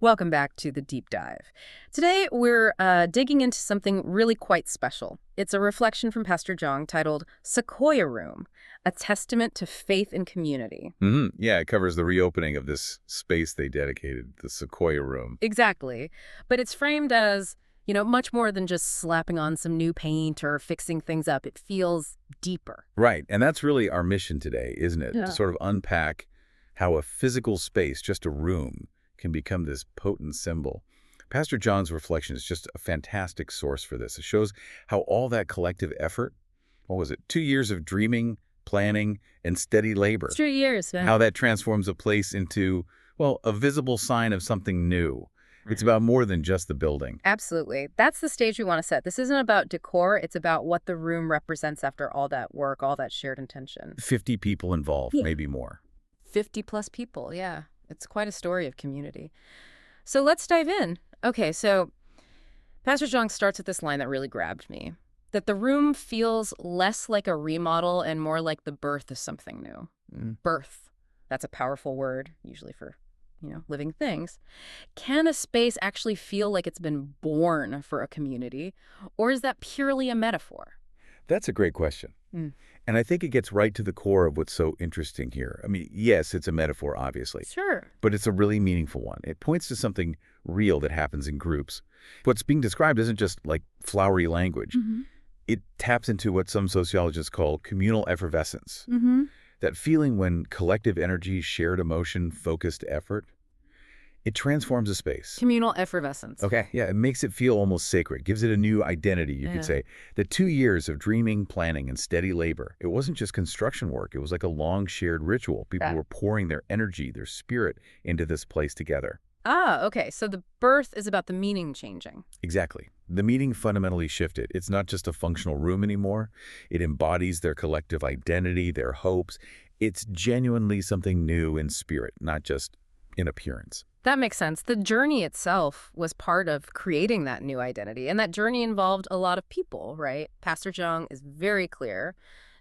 Welcome back to the deep dive. Today, we're digging into something really quite special. It's a reflection from Pastor Jeong titled Sequoia Room, a testament to faith and community. Yeah, it covers the reopening of this space they dedicated, the Sequoia Room. Exactly. But it's framed as, much more than just slapping on some new paint or fixing things up. It feels deeper. Right, and that's really our mission today, isn't it? To Yeah. sort of unpack how a physical space, just a room, can become this potent symbol. Pastor John's reflection is just a fantastic source for this. It shows how all that collective effort, what was it, 2 years of dreaming, planning, and steady labor, It's 3 years, how man. that transforms a place into, well, a visible sign of something new. It's about more than just the building. Absolutely. That's the stage we want to set. This isn't about decor. It's about what the room represents after all that work, all that shared intention. 50 people involved, Yeah. maybe more. 50 plus people, yeah. It's quite a story of community. So let's dive in. Okay, so Pastor Jeong starts with this line that really grabbed me, that the room feels less like a remodel and more like the birth of something new. Birth. That's a powerful word, usually for, living things. Can a space actually feel like it's been born for a community, or is that purely a metaphor? That's a great question. Mm. And I think it gets right to the core of what's so interesting here. I mean, yes, it's a metaphor, obviously, Sure. but it's a really meaningful one. It points to something real that happens in groups. What's being described isn't just like flowery language. Mm-hmm. It taps into what some sociologists call communal effervescence. Mm-hmm. That feeling when collective energy, shared emotion, focused effort, it transforms a space. Communal effervescence. Okay, yeah, it makes it feel almost sacred, gives it a new identity, you could Yeah. say. The 2 years of dreaming, planning, and steady labor, it wasn't just construction work. It was like a long shared ritual. People Yeah. were pouring their energy, their spirit into this place together. Ah, okay. So the birth is about the meaning changing. Exactly. The meaning fundamentally shifted. It's not just a functional room anymore. It embodies their collective identity, their hopes. It's genuinely something new in spirit, not just in appearance. That makes sense. The journey itself was part of creating that new identity, and that journey involved a lot of people, right? Pastor Jeong is very clear,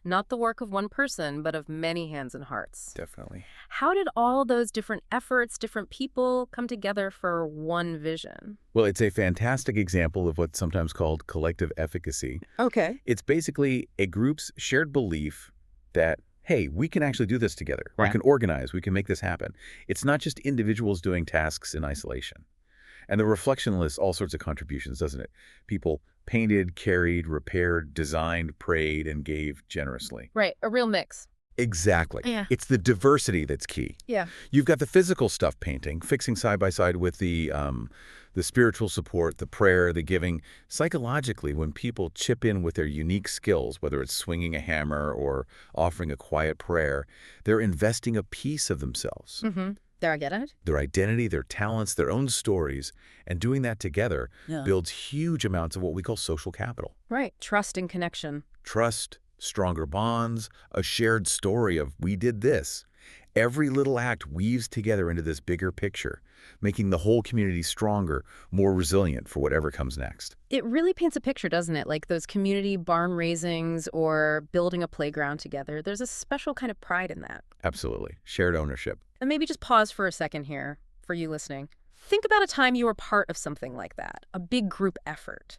not the work of one person, but of many hands and hearts. Definitely. How did all those different efforts, different people come together for one vision? Well, it's a fantastic example of what's sometimes called collective efficacy. Okay. It's basically a group's shared belief that, hey, we can actually do this together. We Right. can organize. We can make this happen. It's not just individuals doing tasks in isolation. And the reflection lists all sorts of contributions, doesn't it? People painted, carried, repaired, designed, prayed, and gave generously. Right, a real mix. Exactly. Yeah. It's the diversity that's key. Yeah. You've got the physical stuff painting, fixing side by side with the spiritual support, the prayer, the giving. Psychologically, when people chip in with their unique skills, whether it's swinging a hammer or offering a quiet prayer, they're investing a piece of themselves, Mm-hmm. There, I get it? their identity, their talents, their own stories, and doing that together Yeah. builds huge amounts of what we call social capital. Right, trust and connection. Trust, stronger bonds, a shared story of we did this. Every little act weaves together into this bigger picture, making the whole community stronger, more resilient for whatever comes next. It really paints a picture, doesn't it? Like those community barn raisings or building a playground together. There's a special kind of pride in that. Absolutely. Shared ownership. And maybe just pause for a second here for you listening. Think about a time you were part of something like that, a big group effort.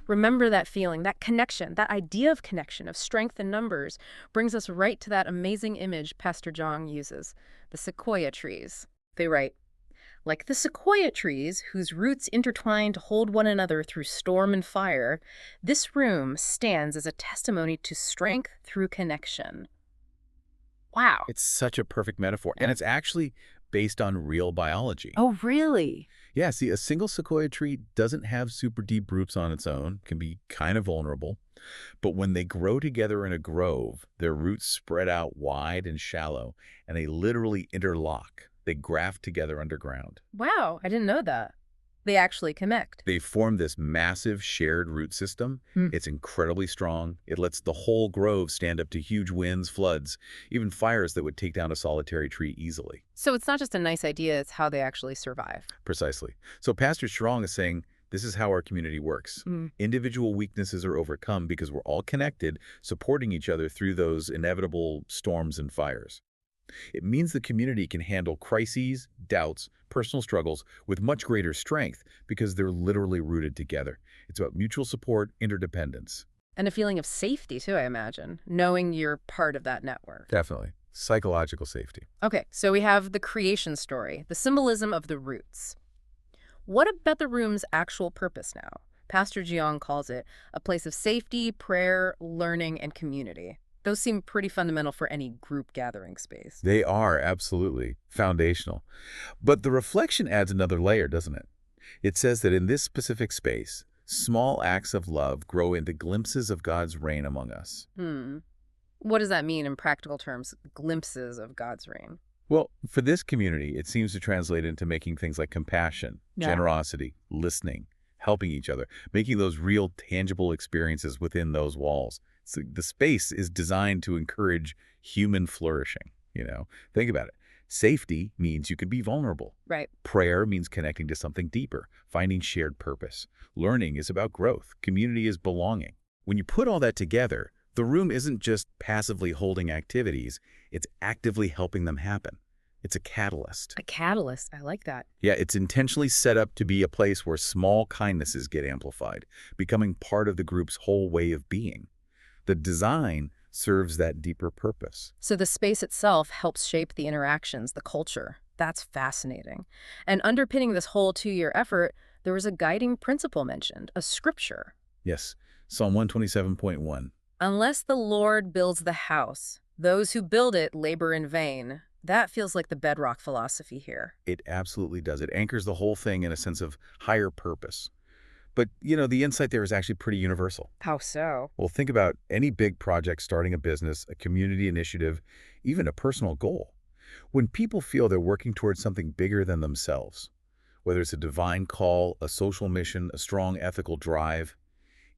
Remember that feeling, that connection, that idea of connection, of strength in numbers, brings us right to that amazing image Pastor Jeong uses, the sequoia trees. They write, like the sequoia trees whose roots intertwine to hold one another through storm and fire, this room stands as a testimony to strength through connection. Wow. It's such a perfect metaphor. And it's actually based on real biology. Oh, really? Yeah, see, a single sequoia tree doesn't have super deep roots on its own, can be kind of vulnerable. But when they grow together in a grove, their roots spread out wide and shallow, and they literally interlock. They graft together underground. Wow, I didn't know that. They actually connect. They form this massive shared root system. Hmm. It's incredibly strong. It lets the whole grove stand up to huge winds, floods, even fires that would take down a solitary tree easily. So it's not just a nice idea, it's how they actually survive. Precisely. So Pastor Jeong is saying, this is how our community works. Mm. Individual weaknesses are overcome because we're all connected, supporting each other through those inevitable storms and fires. It means the community can handle crises, doubts, personal struggles with much greater strength because they're literally rooted together. It's about mutual support, interdependence. And a feeling of safety, too, I imagine, knowing you're part of that network. Definitely. Psychological safety. Okay, so we have the creation story, the symbolism of the roots. What about the room's actual purpose now? Pastor Jeong calls it a place of safety, prayer, learning, and community. Those seem pretty fundamental for any group gathering space. They are absolutely foundational. But the reflection adds another layer, doesn't it? It says that in this specific space, small acts of love grow into glimpses of God's reign among us. What does that mean in practical terms, glimpses of God's reign? Well, for this community, it seems to translate into making things like compassion, Yeah. generosity, listening, helping each other, making those real, tangible experiences within those walls. So the space is designed to encourage human flourishing. Think about it. Safety means you can be vulnerable. Right. Prayer means connecting to something deeper, finding shared purpose. Learning is about growth. Community is belonging. When you put all that together, the room isn't just passively holding activities, it's actively helping them happen. It's a catalyst. A catalyst. I like that. Yeah, it's intentionally set up to be a place where small kindnesses get amplified, becoming part of the group's whole way of being. The design serves that deeper purpose. So the space itself helps shape the interactions, the culture. That's fascinating. And underpinning this whole 2-year effort, there was a guiding principle mentioned, a scripture. Yes, Psalm 127.1. Unless the Lord builds the house, those who build it labor in vain. That feels like the bedrock philosophy here. It absolutely does. It anchors the whole thing in a sense of higher purpose. But the insight there is actually pretty universal. How so? Well, think about any big project, starting a business, a community initiative, even a personal goal. When people feel they're working towards something bigger than themselves, whether it's a divine call, a social mission, a strong ethical drive,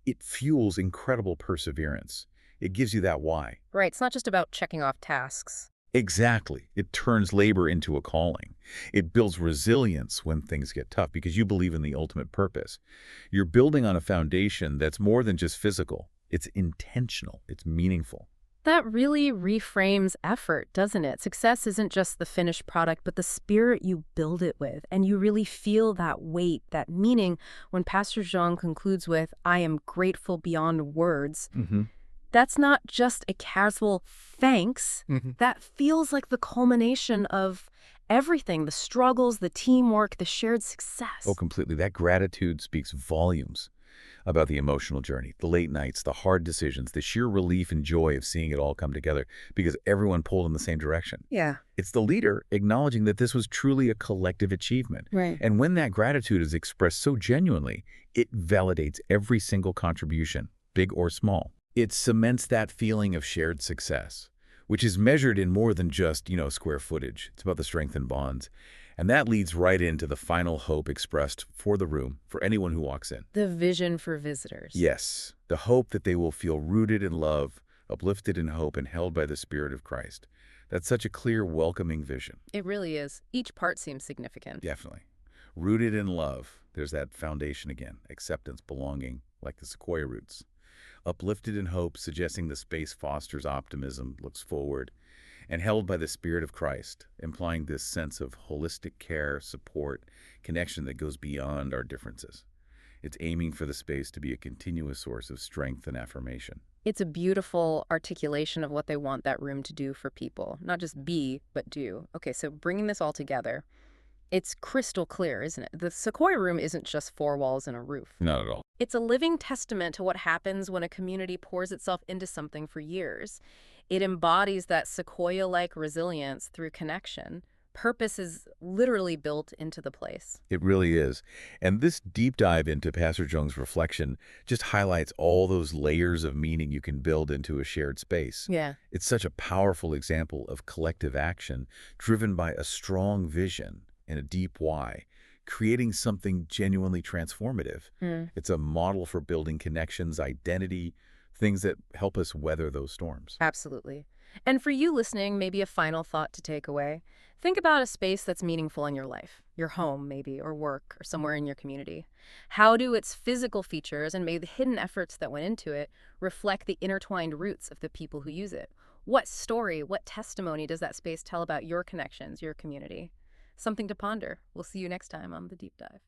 it fuels incredible perseverance. It gives you that why. Right, it's not just about checking off tasks. Exactly. It turns labor into a calling. It builds resilience when things get tough because you believe in the ultimate purpose. You're building on a foundation that's more than just physical. It's intentional. It's meaningful. That really reframes effort, doesn't it? Success isn't just the finished product, but the spirit you build it with. And you really feel that weight, that meaning when Pastor Jeong concludes with, "I am grateful beyond words." That's not just a casual thanks. That feels like the culmination of everything, the struggles, the teamwork, the shared success. Oh, completely. That gratitude speaks volumes about the emotional journey, the late nights, the hard decisions, the sheer relief and joy of seeing it all come together because everyone pulled in the same direction. Yeah. It's the leader acknowledging that this was truly a collective achievement. Right. And when that gratitude is expressed so genuinely, it validates every single contribution, big or small. It cements that feeling of shared success, which is measured in more than just square footage. It's about the strength and bonds. And that leads right into the final hope expressed for the room, for anyone who walks in. The vision for visitors. Yes, the hope that they will feel rooted in love, uplifted in hope, and held by the Spirit of Christ. That's such a clear, welcoming vision. It really is. Each part seems significant. Definitely. Rooted in love. There's that foundation again. Acceptance, belonging, like the Sequoia roots. Uplifted in hope, suggesting the space fosters optimism, looks forward, and held by the Spirit of Christ, implying this sense of holistic care, support, connection that goes beyond our differences. It's aiming for the space to be a continuous source of strength and affirmation. It's a beautiful articulation of what they want that room to do for people. Not just be, but do. Okay, so bringing this all together, it's crystal clear, isn't it? The Sequoia room isn't just 4 walls and a roof. Not at all. It's a living testament to what happens when a community pours itself into something for years. It embodies that Sequoia-like resilience through connection. Purpose is literally built into the place. It really is. And this deep dive into Pastor Jeong's reflection just highlights all those layers of meaning you can build into a shared space. Yeah. It's such a powerful example of collective action driven by a strong vision and a deep why, creating something genuinely transformative. It's a model for building connections, identity, things that help us weather those storms. Absolutely. And for you listening, maybe a final thought to take away. Think about a space that's meaningful in your life, your home maybe, or work, or somewhere in your community. How do its physical features and maybe the hidden efforts that went into it reflect the intertwined roots of the people who use it? What story, what testimony does that space tell about your connections, your community? Something to ponder. We'll see you next time on The Deep Dive.